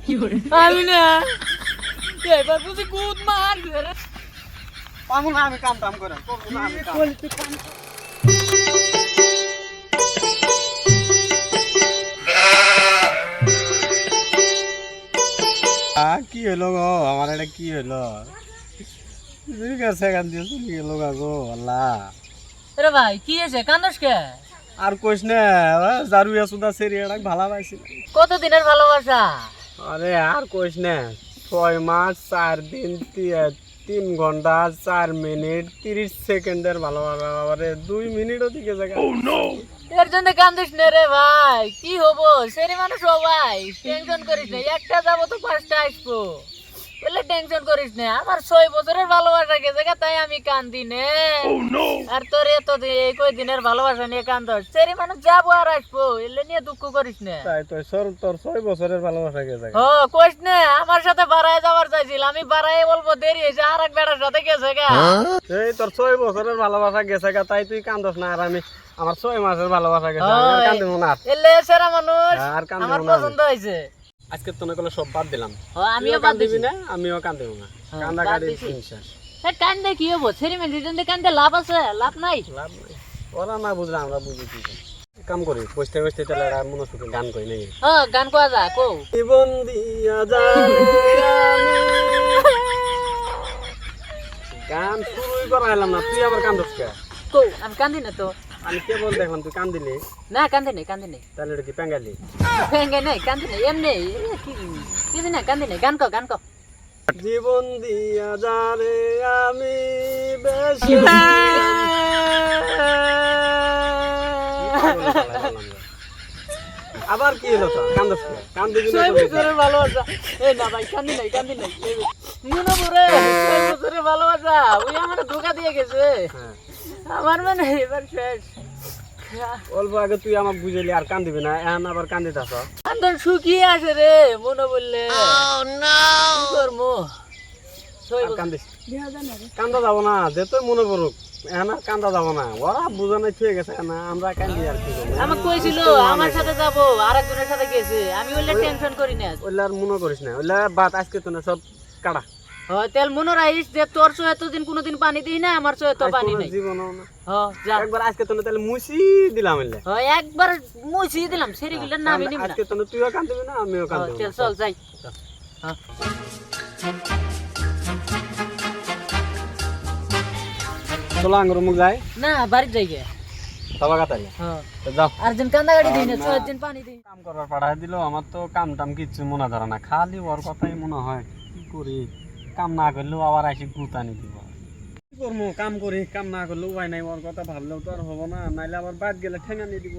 আমি না এবার বুঝি কুদ মার রে পামু না আমি কাম টাম করে করবো না আমি কাম। কি হলো গো আমার এটা কি হলো সেখান দিয়ে চলে গেল গো আল্লাহ। রে ভাই কি হয়েছে কান্দস কে? আর কইস না জারুয়া সুদা সেরিয়াটা ভালো পাইছি। কত দিনের ভালোবাসা? আরে আর কইস না 6 মাস 4 দিন 3 ঘন্টা 4 মিনিট 30 সেকেন্ডের ভালোবাসা। আরে 2 মিনিটও দিকে জায়গা। এর জন্য কান্দিস না রে ভাই, কি হবো সেরি মানুষ সবাই টেনশন করিস না, একটা যাবো তো 5টা আসবো বলে টেনশন করিস না। আমার 6 বছরের ভালোবাসা গেছে তাই আমি কান্দি নে। আর তোর এত এই কই দিনের ভালোবাসা নিয়ে কান্দস, সেরি মানুষ যাবো আর আসবো এলে নিয়ে দুঃখ করিস না। তাই তো তোর 6 বছরের ভালোবাসা গেছে। ও কইস না আমার সাথে বাড়ায় যাওয়ার চাইছিল, আমি বাড়ায় বলবো দেরি হয়েছে আর এক বেটার সাথে গেছে গা। এই তোর 6 বছরের ভালোবাসা গেছে গা তাই তুই কান্দস না, আর আমি আমার 6 মাসের ভালোবাসা গেছে আমি আর কান্দিব না। এলে সেরা মানুষ আর কান্দিব আমার না। পছন্দ হয়েছে। আজকে তো না কলে সব বাদ দিলাম। আমিও বাদ দিবি না, আমিও কান্দিব না। কান্দা বাদ কাটি দিছি। শেষ। কান্দে কি হবো, সেরি মানুষ কান্দে লাভ আছে? লাভ নাই। লাভ নাই, ওরা না বুঝলে আমরা বুঝি কি করে। কাম করি বসতে বসতে তাহলে আর মনে সুখে গান করি নাকি? গান কোয়া যা কো। জীবন দিয়া যায় গান শুরুই করা এলাম না, তুই আবার কান্দস কে? কো আমি কান্দি না তো। আমি কেবল দেখলাম তুই কান্দিলি, না কান্দি নাই তাহলে এটা কি পেঙ্গালি? ভেঙ্গে নাই কান্দি নাই এমনি কি না কান্দি নাই। গান কো জীবন দিয়া যারে আমি বেশি আবার কি হলো তো কান্দস কে? কান্দিবি না? 6 বছরের ভালোবাসা। এই না ভাই কান্দি নাই মনে পড়ে 6 বছরের ভালোবাসা ওই আমার ধোকা দিয়ে গেছে। হ্যাঁ, আমার মানে এবার শেষ। অল্প আগে তুই আমাকে বুঝাইলি আর কান্দিবি না, এখন আবার কান্দিতাছ। কান্দন শুকিয়ে আসে রে মনে বললে। কি করবো? আর কান্দিস কান্দা যাবো না, যে তুই মনে পড়ুক এখন আর কান্দা যাবো না। ওরা বুঝা নাই ঠিক আছে না, আমরা কান্দি আর কি করবো? আমাকে কইছিল আমার সাথে যাবো আরেকজনের সাথে গেছে, আমি বললে টেনশন করি না। ওইলা আর মনে করিস না, ওইলা বাদ আজকে তো না সব কাটা। তেল মনে রাখিস যে তোর চো এতদিন কোনোদিন পানি দিই না, আমার চো এত পানি নাই। জীবনও না যা একবার আজকে তো না তাহলে মুছি দিলাম এলে। একবার মুছি দিলাম সেরি গেলেন না আমি নিব না। আজকে তো না তুইও কান্দিবি না আমিও কান্দিব না। চল যাই। চলো আঙ্গুর মুখ যাই না বাড়ি যাই গে। সবা কাটাইলে যাও। আর্জেন্ট কান্দা গাড়ি দিই না, চল দিন পানি দিই। কাম করার পাঠাই দিল, আমার তো কাম টাম কিচ্ছু মনে ধরে না, খালি ওর কথাই মনে হয়। কি করি, কাম না করলেও আবার আসি গুতানি দিব। কি করবো, কাম করি, কাম না করলেও উপায় নাই। ওর কথা ভাবলেও তো আর হবো না, নাইলে আবার বাদ গেলে ঠেঙা নিয়ে দিব।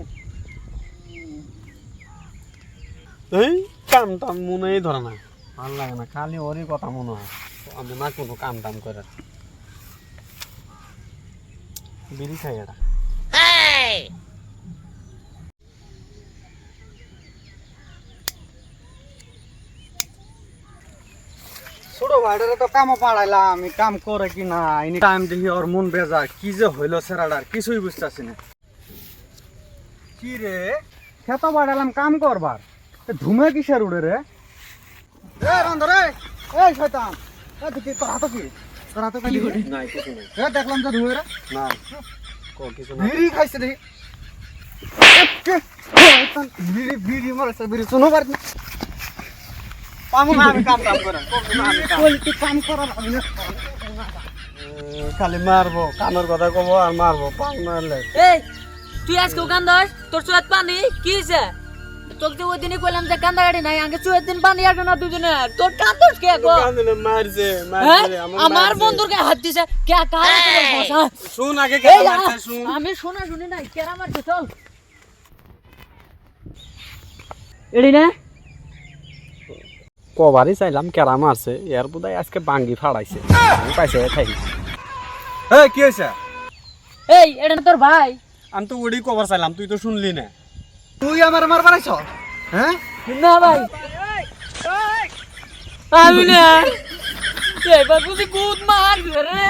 এই কাম টাম মনেই ধরে না, ভাল লাগে না, খালি ওরই কথা মনে হয়। আমি না কোনো কাম টাম করে বিড়ি খাই এটা। ছোট ভাইটারে তো কামও পাড়াইলাম, আমি কাম করে কি না এনি টাইম দেখি ওর মন বেজা। কি যে হইলো সেরাডার কিছুই বুঝতেছি না। কি রে খেত বাড়ালাম কাম করবার, ধুমে কিসের উড়ে রে? এ রন্ধ রে, এই শয়তান, তুই তোর হাতে কি? তোর হাতে কি নাই? কিছু নাই। এ দেখলাম যে ধুমে রে না কো কিছু না। বিড়ি খাইছে দেখি, বিড়ি বিড়ি মারছে, বিড়ি শুনো পার না। পামু না আমি কাম করে কাম করার খালি মারবো, কানের কথা কব আর মারবো। পাম মারলে এই তুই আজকে কান্দস, তোর চুয়াত পানি কি হইছে? তোকে ওই দিনই কইলাম যে কান্দা গাড়ি নাই, আগে চুয়াত দিন পানি আসে না দুজনে। তোর কান্দস কে গো? কান্দনে মারছে আমার বন্ধুর গায়ে হাত দিছে কে? কার কথা শুন আগে কে মারছে শুন। আমি শোনা শুনি নাই, কেরা মারছে চল। এডি না কবারই চাইলাম কেরা মারছে, এর বোধহয় আজকে বাঙ্গি ফাড়াইছে। আমি পাইছে খাই। এই কি হইছে? এই এটা না তোর ভাই? আমি তো ওডি কভার চাইলাম, তুই তো শুনলি না। তুই আমার মার বাড়াইছ? হ্যাঁ না ভাই আমি না এবার বুঝি কুদ মার রে।